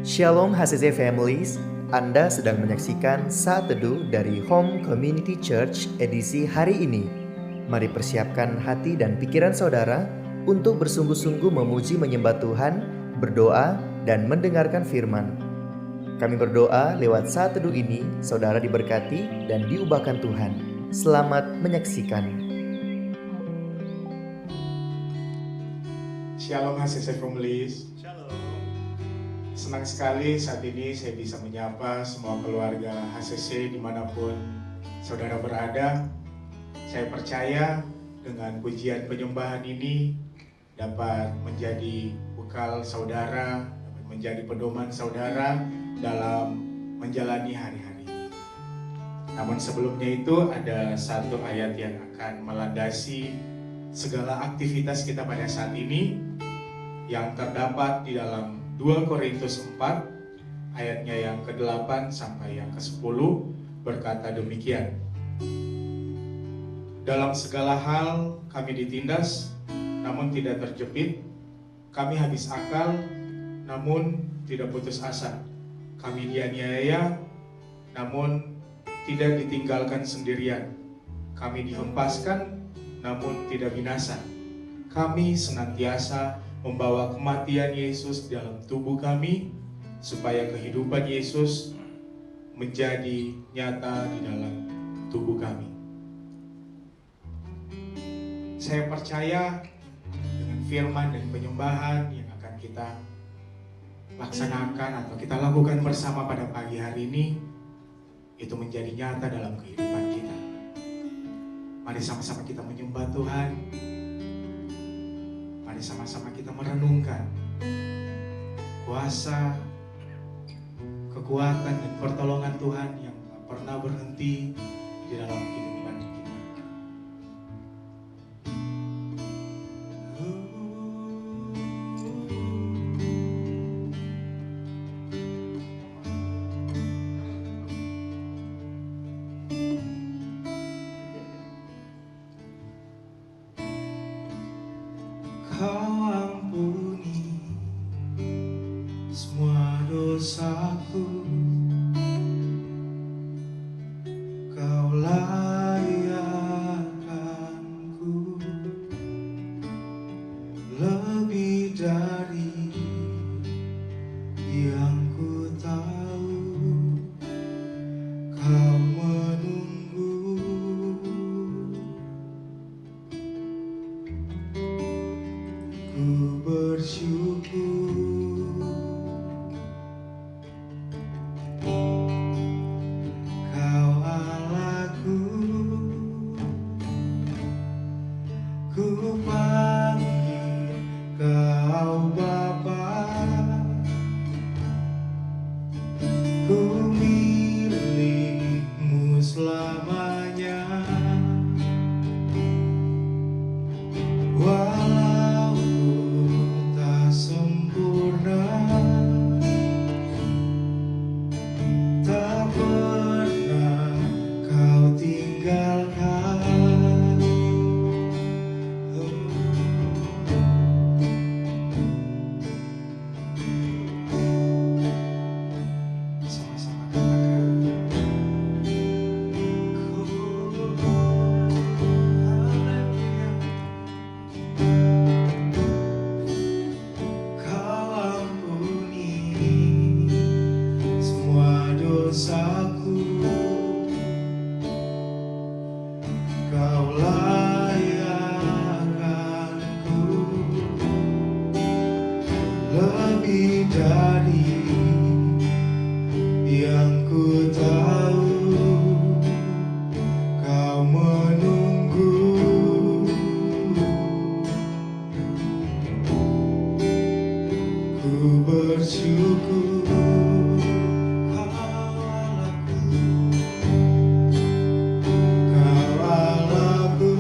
Shalom HCC Families, Anda sedang menyaksikan Saat Teduh dari Home Community Church edisi hari ini. Mari persiapkan hati dan pikiran saudara untuk bersungguh-sungguh memuji menyembah Tuhan, berdoa, dan mendengarkan firman. Kami berdoa lewat Saat Teduh ini, saudara diberkati dan diubahkan Tuhan. Selamat menyaksikan. Shalom HCC Families. Shalom. Senang sekali saat ini saya bisa menyapa semua keluarga HCC dimanapun saudara berada. Saya percaya dengan pujian penyembahan ini dapat menjadi bekal saudara, dapat menjadi pedoman saudara dalam menjalani hari-hari ini. Namun sebelumnya itu ada satu ayat yang akan melandasi segala aktivitas kita pada saat ini yang terdapat di dalam 2 Korintus 4 ayatnya yang ke-8 sampai yang ke-10 berkata demikian. Dalam segala hal kami ditindas namun tidak terjepit, kami habis akal namun tidak putus asa, kami dianiaya namun tidak ditinggalkan sendirian, kami dihempaskan namun tidak binasa, kami senantiasa membawa kematian Yesus dalam tubuh kami, supaya kehidupan Yesus menjadi nyata di dalam tubuh kami. Saya percaya dengan firman dan penyembahan yang akan kita laksanakan atau kita lakukan bersama pada pagi hari ini, itu menjadi nyata dalam kehidupan kita. Mari sama-sama kita menyembah Tuhan. Mari sama-sama kita merenungkan kuasa, kekuatan, dan pertolongan Tuhan yang tak pernah berhenti di dalam kehidupan kita. Kau ampuni semua dosaku, Kau layakkanku lebih dari yang ku tahu. Kau menunggu ku bersyukur, Kau Allahku, ku panggil Kau Bapa, ku milikmu selamanya. Walaupun tak sempurna, tak pernah Kau tinggalkan. Sama-sama katakan, haleluya. Kau ampuni semua dosaku, Kau layakkanku lebih dari yang ku tahu. Kau menunggu ku bersyukur, Kau Allahku,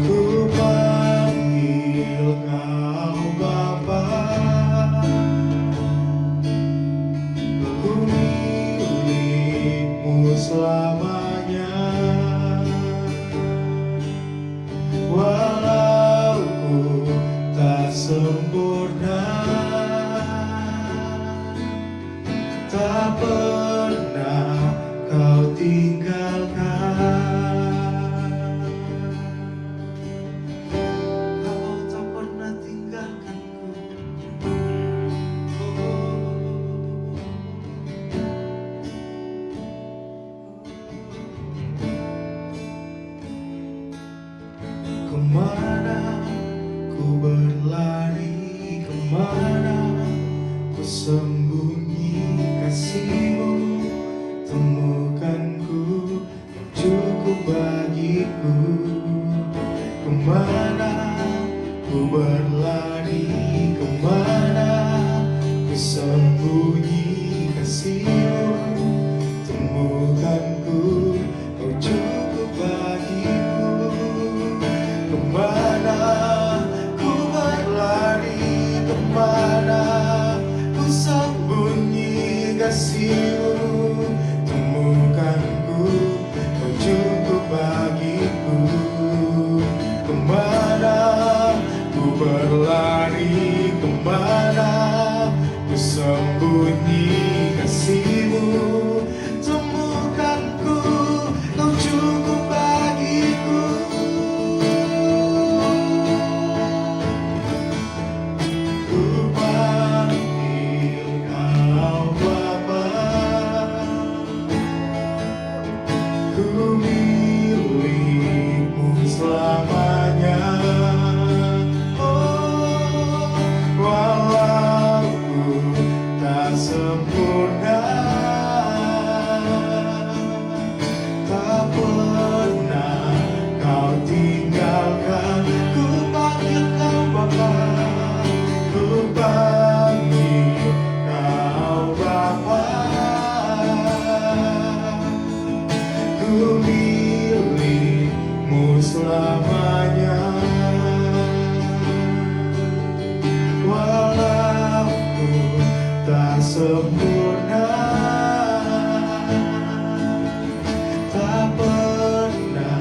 ku panggil Kau Bapa, Kemana ku berlari, kemana ku sembunyi kasih-Mu. Temukan ku, Kau cukup bagiku. Kemana ku berlari, kemana ku sembunyi kasih-Mu. Temukan ku, Kau cukup bagiku. Kemana ku berlari, kemana ku sembunyi kasih-Mu. Temukan ku, Kau cukup bagiku. Ku panggil Kau Bapa, ku milik-Mu selamanya. Oh, walau ku tak sempurna, tak pernah Kau tinggalkan. Ku panggil Kau Bapa, ku panggil Kau Bapa, ku milik-Mu selamanya. Walau ku tak sempurna, tak pernah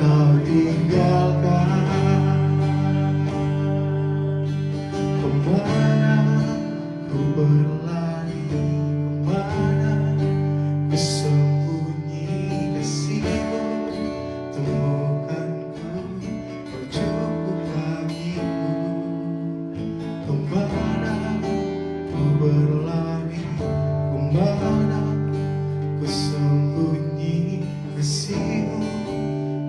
Kau tinggalkan. Kemana ku berlari, kemana ku sembunyi kasih-Mu. Temukan ku, Kau cukup bagiku. Kemana ku berlari, kemana ku sembunyi kasih-Mu.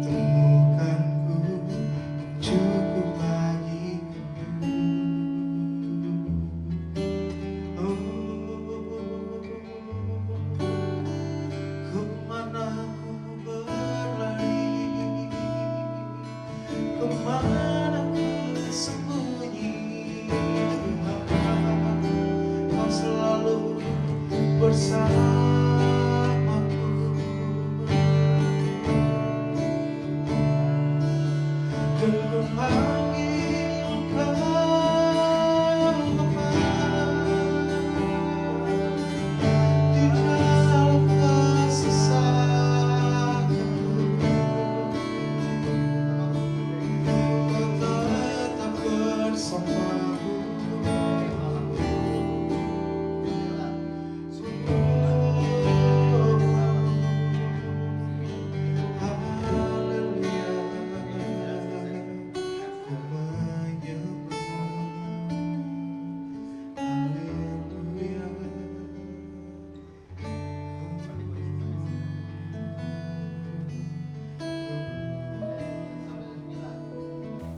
Temukan ku, cukup bagiku. Oh, kemana ku berlari, kemana ku sembunyi, Tuhan, Kau selalu bersamaku. Dan ku panggil Kau Bapa, di dalam kesesakanku. Kau tetap bersamaku.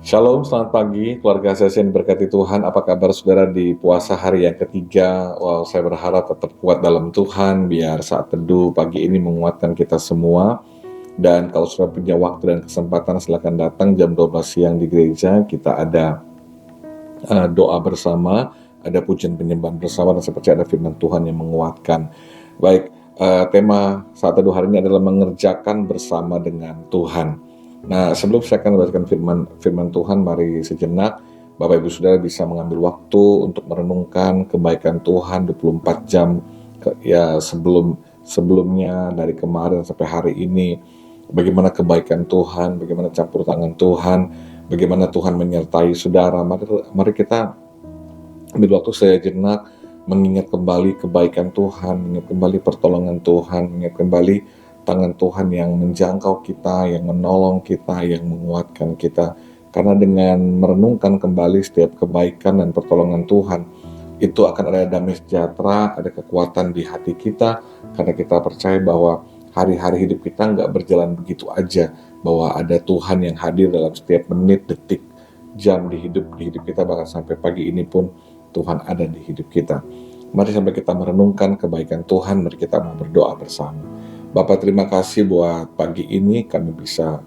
Shalom, selamat pagi keluarga HSC yang diberkati Tuhan. Apa kabar saudara di puasa hari yang ketiga? Wow, saya berharap tetap kuat dalam Tuhan, biar saat teduh pagi ini menguatkan kita semua. Dan kalau sudah punya waktu dan kesempatan, silakan datang jam 12 siang di gereja. Kita ada doa bersama, ada pujian penyembahan bersama, dan saya percaya ada firman Tuhan yang menguatkan. Baik, tema saat teduh hari ini adalah mengerjakan bersama dengan Tuhan. Nah, sebelum saya akan membacakan firman Tuhan, mari sejenak Bapak Ibu Saudara bisa mengambil waktu untuk merenungkan kebaikan Tuhan 24 jam sebelumnya dari kemarin sampai hari ini. Bagaimana kebaikan Tuhan, bagaimana campur tangan Tuhan, bagaimana Tuhan menyertai saudara. Mari kita ambil waktu sejenak mengingat kembali kebaikan Tuhan, mengingat kembali pertolongan Tuhan, mengingat kembali tangan Tuhan yang menjangkau kita, yang menolong kita, yang menguatkan kita. Karena dengan merenungkan kembali setiap kebaikan dan pertolongan Tuhan, itu akan ada damai sejahtera, ada kekuatan di hati kita, karena kita percaya bahwa hari-hari hidup kita nggak berjalan begitu aja, bahwa ada Tuhan yang hadir dalam setiap menit, detik, jam di hidup kita, bahkan sampai pagi ini pun Tuhan ada di hidup kita. Mari sampai kita merenungkan kebaikan Tuhan, mari kita mau berdoa bersama. Bapak, terima kasih buat pagi ini kami bisa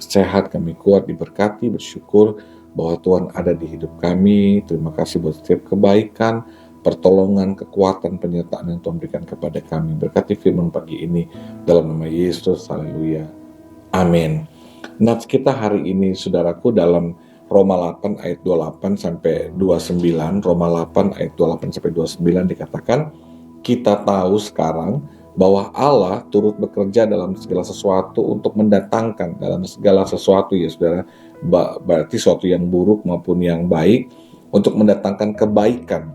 sehat, kami kuat, diberkati, bersyukur bahwa Tuhan ada di hidup kami. Terima kasih buat setiap kebaikan, pertolongan, kekuatan, penyertaan yang Tuhan berikan kepada kami. Berkati firman pagi ini dalam nama Yesus, haleluya, amin. Nats kita hari ini, saudaraku, dalam Roma 8 ayat 28 sampai 29. Roma 8 ayat 28 sampai 29 dikatakan, kita tahu sekarang bahwa Allah turut bekerja dalam segala sesuatu untuk mendatangkan, dalam segala sesuatu ya saudara, berarti sesuatu yang buruk maupun yang baik, untuk mendatangkan kebaikan.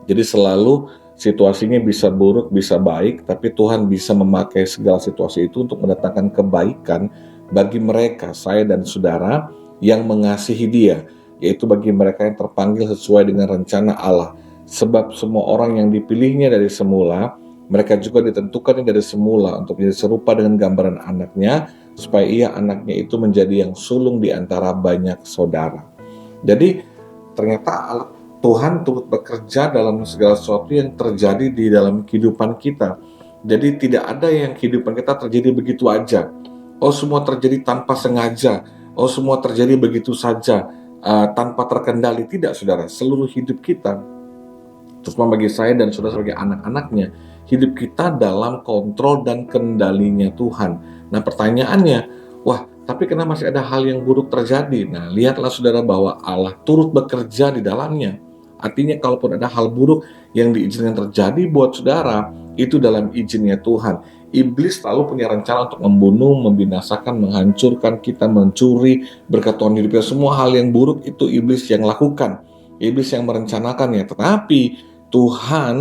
Jadi selalu situasinya bisa buruk, bisa baik, tapi Tuhan bisa memakai segala situasi itu untuk mendatangkan kebaikan bagi mereka, saya dan saudara, yang mengasihi Dia, yaitu bagi mereka yang terpanggil sesuai dengan rencana Allah. Sebab semua orang yang dipilihnya dari semula, mereka juga ditentukannya dari semula untuk menjadi serupa dengan gambaran anaknya, supaya ia anaknya itu menjadi yang sulung di antara banyak saudara. Jadi ternyata Tuhan turut bekerja dalam segala sesuatu yang terjadi di dalam kehidupan kita. Jadi tidak ada yang kehidupan kita terjadi begitu aja. Oh, semua terjadi tanpa sengaja. Oh, semua terjadi begitu saja, tanpa terkendali. Tidak, saudara. Seluruh hidup kita, terutama bagi saya dan saudara sebagai anak-anaknya, hidup kita dalam kontrol dan kendalinya Tuhan. Nah, pertanyaannya, wah, tapi kenapa masih ada hal yang buruk terjadi? Nah, lihatlah saudara bahwa Allah turut bekerja di dalamnya. Artinya kalaupun ada hal buruk yang diizinkan terjadi buat saudara, itu dalam izinnya Tuhan. Iblis selalu punya rencana untuk membunuh, membinasakan, menghancurkan kita, mencuri berkat Tuhan hidupnya. Semua hal yang buruk itu iblis yang lakukan. Iblis yang merencanakannya. Tetapi Tuhan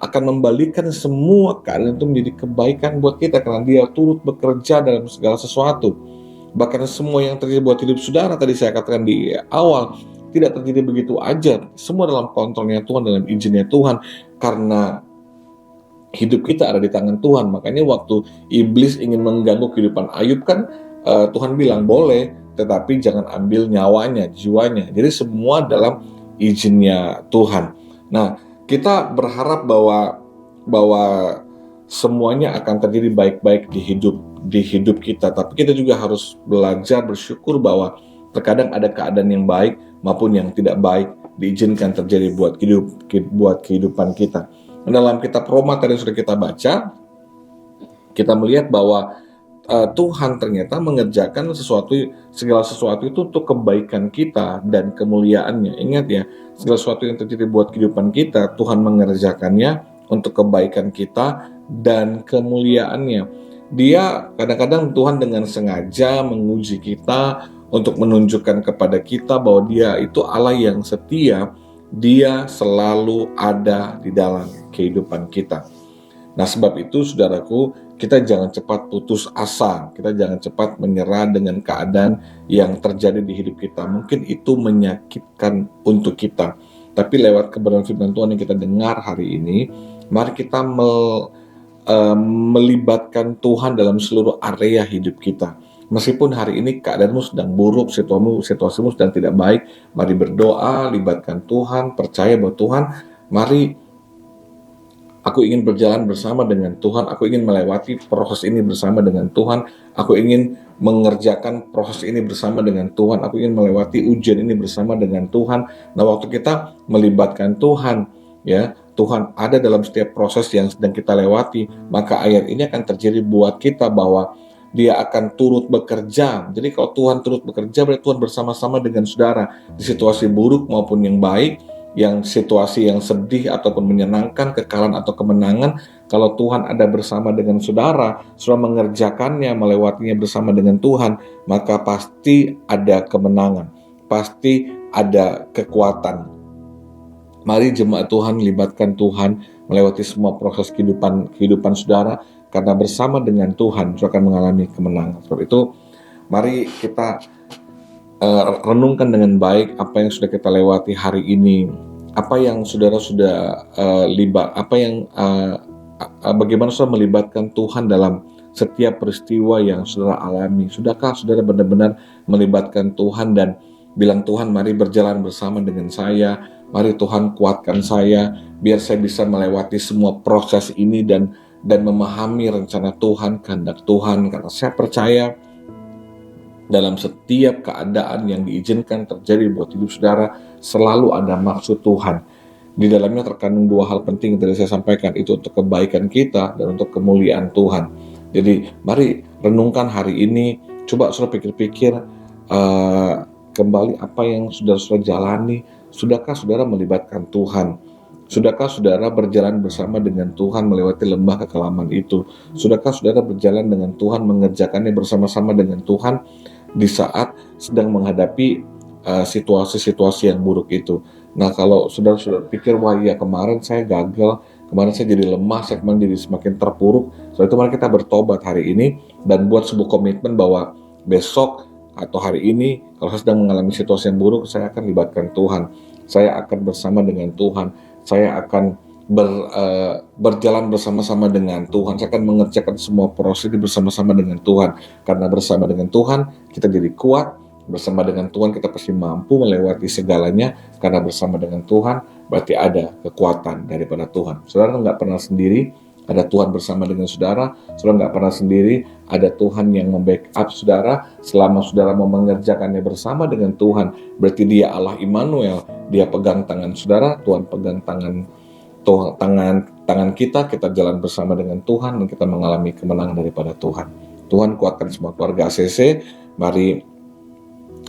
akan membalikan semua keadaan itu menjadi kebaikan buat kita, karena Dia turut bekerja dalam segala sesuatu. Bahkan semua yang terjadi buat hidup saudara, tadi saya katakan di awal, tidak terjadi begitu aja. Semua dalam kontrolnya Tuhan, dalam izinnya Tuhan, karena hidup kita ada di tangan Tuhan. Makanya waktu iblis ingin mengganggu kehidupan Ayub kan, Tuhan bilang boleh, tetapi jangan ambil nyawanya, jiwanya. Jadi semua dalam izinnya Tuhan. Nah, kita berharap bahwa semuanya akan terjadi baik-baik di hidup kita. Tapi kita juga harus belajar bersyukur bahwa terkadang ada keadaan yang baik maupun yang tidak baik diizinkan terjadi buat kehidupan kita. Dalam kitab Roma tadi sudah kita baca, kita melihat bahwa Tuhan ternyata mengerjakan segala sesuatu itu untuk kebaikan kita dan kemuliaannya. Ingat ya, segala sesuatu yang terjadi buat kehidupan kita, Tuhan mengerjakannya untuk kebaikan kita dan kemuliaannya. Dia kadang-kadang Tuhan dengan sengaja menguji kita untuk menunjukkan kepada kita bahwa Dia itu Allah yang setia. Dia selalu ada di dalam kehidupan kita. Nah, sebab itu saudaraku, kita jangan cepat putus asa, kita jangan cepat menyerah dengan keadaan yang terjadi di hidup kita. Mungkin itu menyakitkan untuk kita, tapi lewat kebenaran firman Tuhan yang kita dengar hari ini, mari kita melibatkan Tuhan dalam seluruh area hidup kita. Meskipun hari ini keadaanmu sedang buruk, situasimu sedang tidak baik, mari berdoa, libatkan Tuhan, percaya bahwa Tuhan, mari aku ingin berjalan bersama dengan Tuhan, aku ingin melewati proses ini bersama dengan Tuhan, aku ingin mengerjakan proses ini bersama dengan Tuhan, aku ingin melewati ujian ini bersama dengan Tuhan. Nah, waktu kita melibatkan Tuhan, ya, Tuhan ada dalam setiap proses yang sedang kita lewati, maka ayat ini akan terjadi buat kita bahwa Dia akan turut bekerja. Jadi kalau Tuhan turut bekerja, berarti Tuhan bersama-sama dengan saudara di situasi buruk maupun yang baik, yang situasi yang sedih ataupun menyenangkan, kekalahan atau kemenangan. Kalau Tuhan ada bersama dengan saudara, saudara mengerjakannya, melewatinya bersama dengan Tuhan, maka pasti ada kemenangan, pasti ada kekuatan. Mari jemaat Tuhan, libatkan Tuhan melewati semua proses kehidupan saudara, karena bersama dengan Tuhan saudara akan mengalami kemenangan. Sebab itu mari kita renungkan dengan baik apa yang sudah kita lewati hari ini, apa yang saudara sudah bagaimana saudara melibatkan Tuhan dalam setiap peristiwa yang saudara alami. Sudahkah saudara benar-benar melibatkan Tuhan dan bilang, Tuhan mari berjalan bersama dengan saya, mari Tuhan kuatkan saya, biar saya bisa melewati semua proses ini dan memahami rencana Tuhan, kehendak Tuhan, karena saya percaya dalam setiap keadaan yang diizinkan terjadi buat hidup saudara, selalu ada maksud Tuhan. Di dalamnya terkandung dua hal penting yang tadi saya sampaikan, itu untuk kebaikan kita dan untuk kemuliaan Tuhan. Jadi mari renungkan hari ini, coba saudara pikir-pikir kembali apa yang saudara jalani. Sudahkah saudara melibatkan Tuhan? Sudahkah saudara berjalan bersama dengan Tuhan melewati lembah kekelaman itu? Sudahkah saudara berjalan dengan Tuhan, mengerjakannya bersama-sama dengan Tuhan di saat sedang menghadapi situasi-situasi yang buruk itu? Nah, kalau saudara pikir, wah iya kemarin saya gagal, kemarin saya jadi lemah, saya kemarin jadi semakin terpuruk, setelah itu mari kita bertobat hari ini dan buat sebuah komitmen bahwa besok atau hari ini kalau saya sedang mengalami situasi yang buruk, saya akan libatkan Tuhan, saya akan bersama dengan Tuhan, saya akan berjalan bersama-sama dengan Tuhan, saya akan mengerjakan semua proses ini bersama-sama dengan Tuhan, karena bersama dengan Tuhan kita jadi kuat, bersama dengan Tuhan kita pasti mampu melewati segalanya, karena bersama dengan Tuhan berarti ada kekuatan daripada Tuhan. Saudara nggak pernah sendiri, ada Tuhan bersama dengan saudara. Saudara nggak pernah sendiri, ada Tuhan yang membackup saudara. Selama saudara mau mengerjakannya bersama dengan Tuhan, berarti Dia Allah Immanuel. Dia pegang tangan saudara, Tuhan pegang tangan kita jalan bersama dengan Tuhan, dan kita mengalami kemenangan daripada Tuhan. Tuhan kuatkan semua keluarga ACC. Mari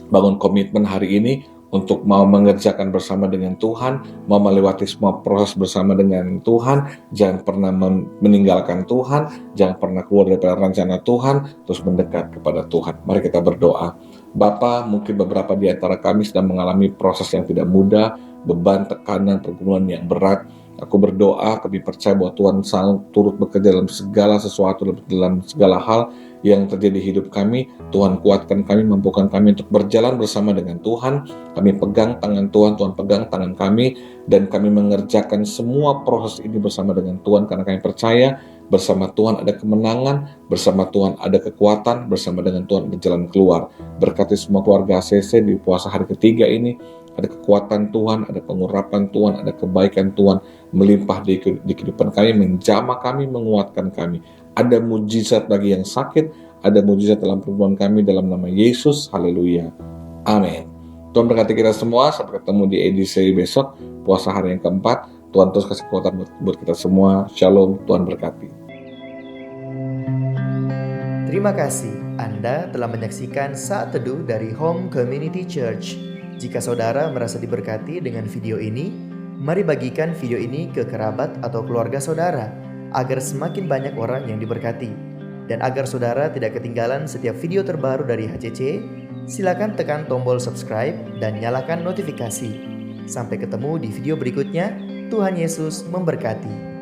bangun komitmen hari ini untuk mau mengerjakan bersama dengan Tuhan, mau melewati semua proses bersama dengan Tuhan, jangan pernah meninggalkan Tuhan, jangan pernah keluar dari rencana Tuhan, terus mendekat kepada Tuhan. Mari kita berdoa. Bapa, mungkin beberapa di antara kami sedang mengalami proses yang tidak mudah, beban, tekanan, pergumulan yang berat. Aku berdoa, kami percaya bahwa Tuhan selalu turut bekerja dalam segala sesuatu, dalam segala hal yang terjadi di hidup kami. Tuhan kuatkan kami, mampukan kami untuk berjalan bersama dengan Tuhan. Kami pegang tangan Tuhan, Tuhan pegang tangan kami, dan kami mengerjakan semua proses ini bersama dengan Tuhan, karena kami percaya bersama Tuhan ada kemenangan, bersama Tuhan ada kekuatan, bersama dengan Tuhan berjalan keluar. Berkati semua keluarga ACC di puasa hari ketiga ini, ada kekuatan Tuhan, ada pengurapan Tuhan, ada kebaikan Tuhan melimpah di kehidupan kami, menjamah kami, menguatkan kami. Ada mujizat bagi yang sakit, ada mujizat dalam perbuatan kami dalam nama Yesus. Haleluya. Amin. Tuhan berkati kita semua. Sampai ketemu di edisi besok, puasa hari yang keempat. Tuhan terus kasih kekuatan buat kita semua. Shalom, Tuhan berkati. Terima kasih Anda telah menyaksikan Saat Teduh dari Home Community Church. Jika saudara merasa diberkati dengan video ini, mari bagikan video ini ke kerabat atau keluarga saudara, agar semakin banyak orang yang diberkati. Dan agar saudara tidak ketinggalan setiap video terbaru dari HCC, silakan tekan tombol subscribe dan nyalakan notifikasi. Sampai ketemu di video berikutnya. Tuhan Yesus memberkati.